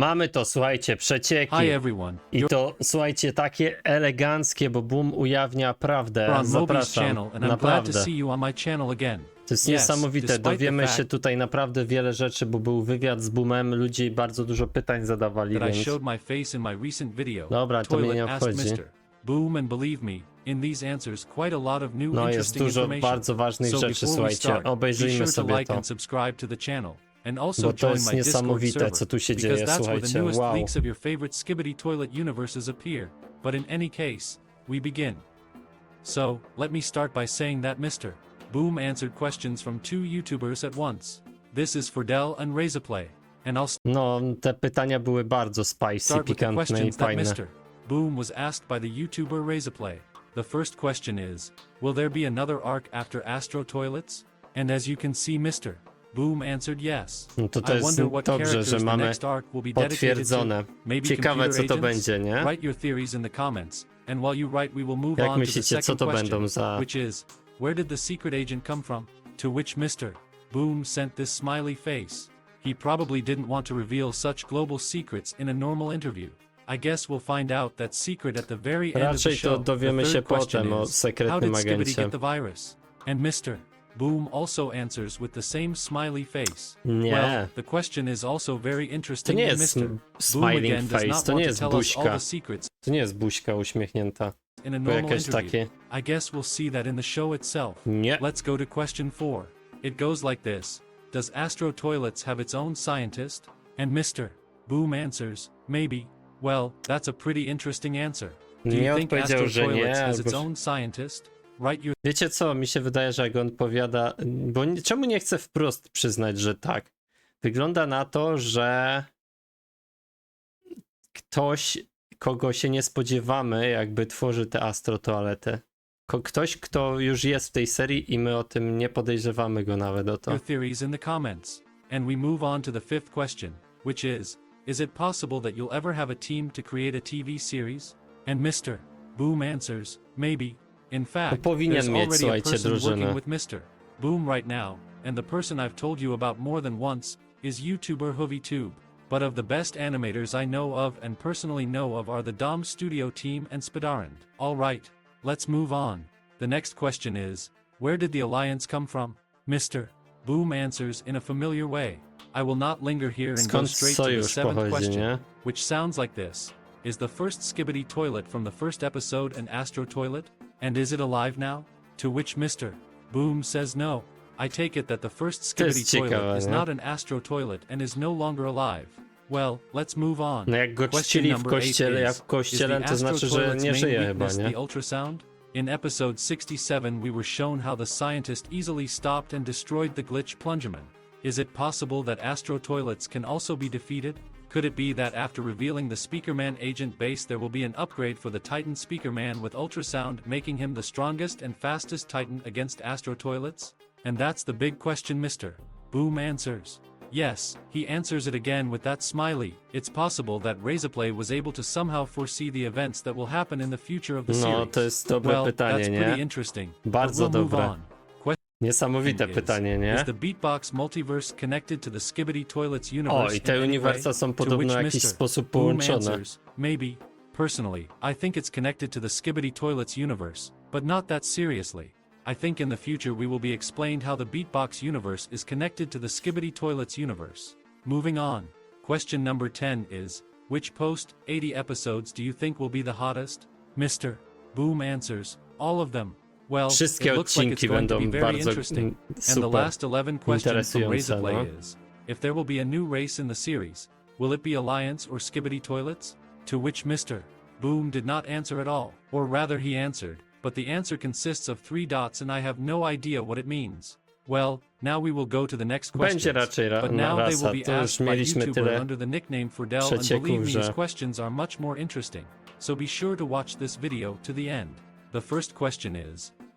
Mamy to, słuchajcie, przecieki. Hi everyone. I to, słuchajcie, takie eleganckie, bo Boom ujawnia prawdę. Zapraszam, naprawdę. To jest niesamowite, dowiemy się tutaj naprawdę wiele rzeczy, bo był wywiad z Boomem, ludzie bardzo dużo pytań zadawali, więc... Dobra, to mnie nie obchodzi. No jest dużo bardzo ważnych rzeczy, słuchajcie, obejrzyjmy sobie to. Bo to jest niesamowite, co tu się dzieje, słuchajcie, wow. So, let me start by saying that Mr. Boom answered questions from 2 YouTubers at once. This is Forell and Razorplay, and I'll No, te pytania były bardzo spicy, start with the pikantne i questions that fajne. Mr. Boom was asked by the YouTuber Razorplay. The first question is, will there be another arc after Astro Toilets? And as you can see, Mr. Boom answered yes. No to I jest wonder what dobrze, characters że the mamy next arc will be dedicated to. potwierdzone. Maybe Ciekawe, computer co to agents? będzie, nie? Write your theories in the comments, and while you write, we will move Jak on to the myślicie, co second to question, będą za... which is, where did the secret agent come from? To which Mr. Boom sent this smiley face. He probably didn't want to reveal such global secrets in a normal interview. I guess we'll find out that secret at the very end of the Raczej to show. dowiemy The się third question potem o is, how sekretnym did Skibidi agencie. get the virus? And Mr. Boom also answers with the same smiley face. Nie. Well, the question is also very To interesting, nie and jest Mr. Boom smiling again does face, not to nie want to jest tell us all buźka. the secrets To nie jest buźka uśmiechnięta. in a Tylko normal jakieś interview. takie... I guess we'll see that in the show itself. Nie. Let's go to question 4. It goes like this. Does Astro Toilets have its own scientist? And Mr. Boom answers, maybe. Well, that's a pretty interesting answer. Do Nie you think odpowiedział, Astro że Toilets nie, has its albo... own scientist? Write your Wiecie co, mi się wydaje, że jak on powiada... Bo czemu nie chce wprost przyznać, że tak? Wygląda na to, że... Ktoś, kogo się nie spodziewamy, jakby tworzy te astrotoalety. Ktoś, kto już jest w tej serii i my o tym nie podejrzewamy go nawet o to. theories in the comments. And we move on to the fifth question, which is it possible that you'll ever have a team to create a TV series? And Mr. Boom answers, maybe. In fact, powinien there's mieć, already a słuchajcie, person drużynę. working with Mr. Boom right now, and the person I've told you about more than once is YouTuber HoovyTube. But of the best animators I know of and personally know of are the Dom Studio team and Spidarand. Alright, let's move on. The next question is, where did the alliance come from? Mr. Boom answers in a familiar way. I will not linger here and go Skąd straight to the sojusz seventh pochodzi, question, nie? which sounds like this. Is the first Skibidi toilet from the first episode an Astro toilet? And is it alive now? To which Mr. Boom says no. I take it that the first Skibidi toilet ciekawe, is nie? not an Astro toilet and is no longer alive. Well, let's move on. No jak go Question czcili w number 8 kościele, jak is, w kościele, is the to znaczy, Astro że toilet's nie main żyje chyba, weakness nie? the ultrasound? In episode 67 we were shown how the scientist easily stopped and destroyed the glitch plungerman. Is it possible that Astro toilets can also be defeated? Could it be that after revealing the Speakerman agent base there will be an upgrade for the Titan Speakerman with ultrasound making him the strongest and fastest Titan against Astro toilets? And that's the big question Mr. Boom answers. Yes, he answers it again with that smiley. It's possible that Razorplay was able to somehow foresee the events that will happen in the future of the series. No, to jest dobre Well, pytanie, that's nie? pretty interesting. Bardzo but we'll move dobre. on. Niesamowite pytanie, nie? Is the Beatbox multiverse connected to the Skibidi Toilets universe? O, i te in any uniwersa way? są To podobno which w jakiś Mr. sposób Boom połączone. answers, maybe. Personally, I think it's connected to the Skibidi Toilets universe, but not that seriously. I think in the future we will be explained how the Beatbox universe is connected to the Skibidi Toilets universe. Moving on. Question number 10 is, which post 80 episodes do you think will be the hottest? Mr. Boom answers, all of them. Well, Wszystkie it looks like it's odcinki going to be będą very bardzo interesting. And the super last 11 questions from interesujące, Razorplay no. is, if there will be a new race in the series, will it be Alliance or Skibidi Toilets? To which Mr. Boom did not answer at all, or rather he answered, but the answer consists of 3 dots and I have no idea what it means. Well, now we will go to the next questions, Będzie raczej but now they will rasa. be To już asked by mieliśmy YouTuber tyle under the nickname Forell, and przecieków, believe me, these że... questions are much more interesting, so be sure to watch this video to the end. The first question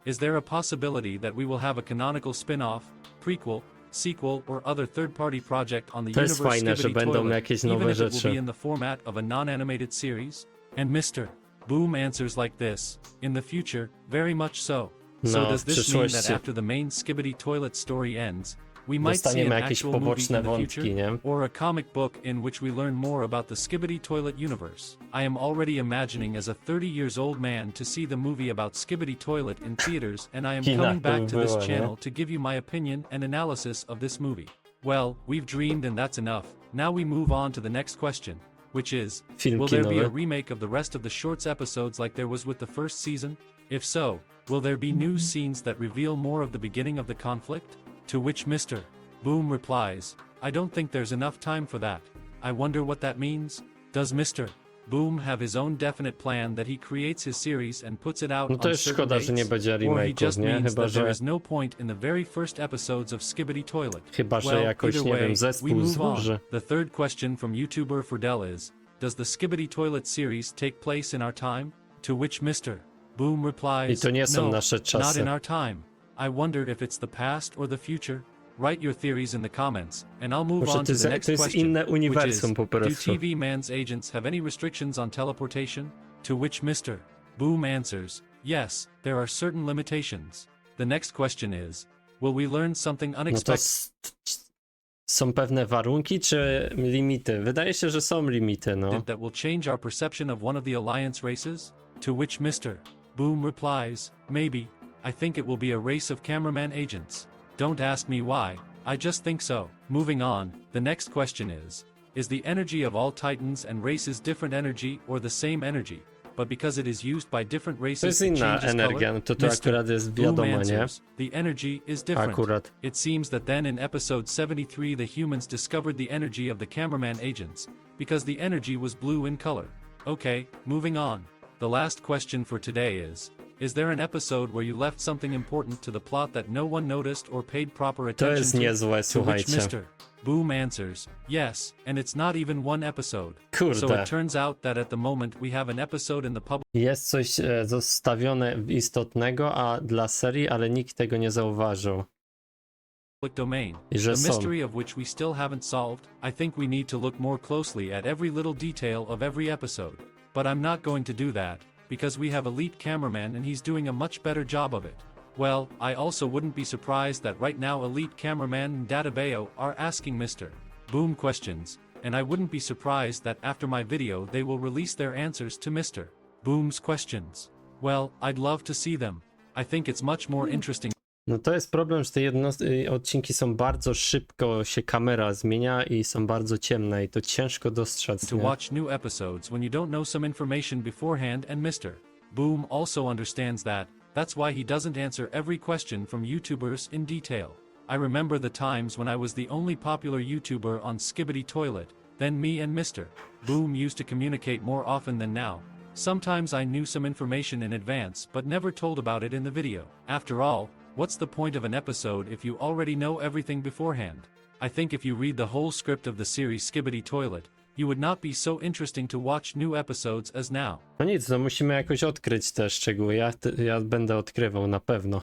is there a possibility that we will have a canonical spin-off, prequel, sequel or other third-party project on the To jest universe fajne, że Skibidi będą Toilet, jakieś even nowe if it will rzeczy. be in the format of a non-animated series? And Mr. Boom answers like this, in the future, very much so. So No, does w this mean that przyszłości. after the main Skibidi Toilet story ends, We might see an dostaniemy jakieś actual movie poboczne in the wątki, future, nie? or a comic book in which we learn more about the Skibidi Toilet universe. I am already imagining as a 30-years-old man to see the movie about Skibidi Toilet in theaters, and I am coming back to this channel to give you my opinion and analysis of this movie. Well, we've dreamed and that's enough. Now we move on to the next question, which is, will there be a remake of the rest of the shorts episodes like there was with the first season? If so, will there be new scenes that reveal more of the beginning of the conflict? To which Mr. Boom replies, I don't think there's enough time for that. I wonder what that means? Does Mr. Boom have his own definite plan that he creates his series and puts it out No to on jest certain szkoda, że nie dates? będzie Or he remake'ów, just nie? means Chyba, that there że... is no point in the very first episodes of Skibidi Toilet? Chyba, że Well, jakoś, either nie way, wiem, we zespół move on. złoży. The third question from YouTuber Forell is, does the Skibidi Toilet series take place in our time? To which Mr. Boom replies, I to nie są no, nasze not czasy. in our time. I wonder if it's the past or the future. Write your theories in the comments, and I'll move Może on to to the jest, next to jest question, inne which is, uniwersum po do prostu. TV Man's agents have any restrictions on teleportation? To which Mr. Boom answers, yes, there are certain limitations. The next question is, will we learn something No to unexpected? są pewne warunki czy limity? Wydaje się, że są limity, no. That will change our perception of one of the Alliance races? To which Mr. Boom replies, maybe. I think it will be a race of cameraman agents. Don't ask me why, I just think so. Moving on, the next question is the energy of all titans and races different energy or the same energy, but because it is used by different To races jest it inna changes energia, color? no to akurat jest Boom wiadomo, nie? answers, the energy is different. Akurat. It seems that then in episode 73 the humans discovered the energy of the cameraman agents, because the energy was blue in color. Okay, moving on. The last question for today is there an episode where you left something important to the plot that no one noticed or paid proper To attention jest to? niezłe, To which słuchajcie. Mr. Boom answers, yes, and it's not even one episode. Kurde. So it turns out that at the moment we have an episode in the public Jest coś zostawione istotnego dla serii, ale nikt tego nie zauważył. domain, I że the są. mystery of which we still haven't solved. I think we need to look more closely at every little detail of every episode. But I'm not going to do that, because we have elite cameraman and he's doing a much better job of it. Well, I also wouldn't be surprised that right now elite cameraman and Databeo are asking Mr. Boom questions, and I wouldn't be surprised that after my video they will release their answers to Mr. Boom's questions. Well, I'd love to see them. I think it's much more interesting. No to jest problem, że te odcinki są bardzo szybko, się kamera zmienia i są bardzo ciemne i to ciężko dostrzec, To nie? watch new episodes when you don't know some information beforehand, and Mr. Boom also understands that. That's why he doesn't answer every question from YouTubers in detail. I remember the times when I was the only popular YouTuber on Skibidi Toilet, then me and Mr. Boom used to communicate more often than now. Sometimes I knew some information in advance but never told about it in the video. After all, what's the point of an episode if you already know everything beforehand? I think if you read the whole script of the series Skibidi Toilet, you would not be so interesting to watch new episodes as now. No nic, no musimy jakoś odkryć te szczegóły. Ja będę odkrywał na pewno.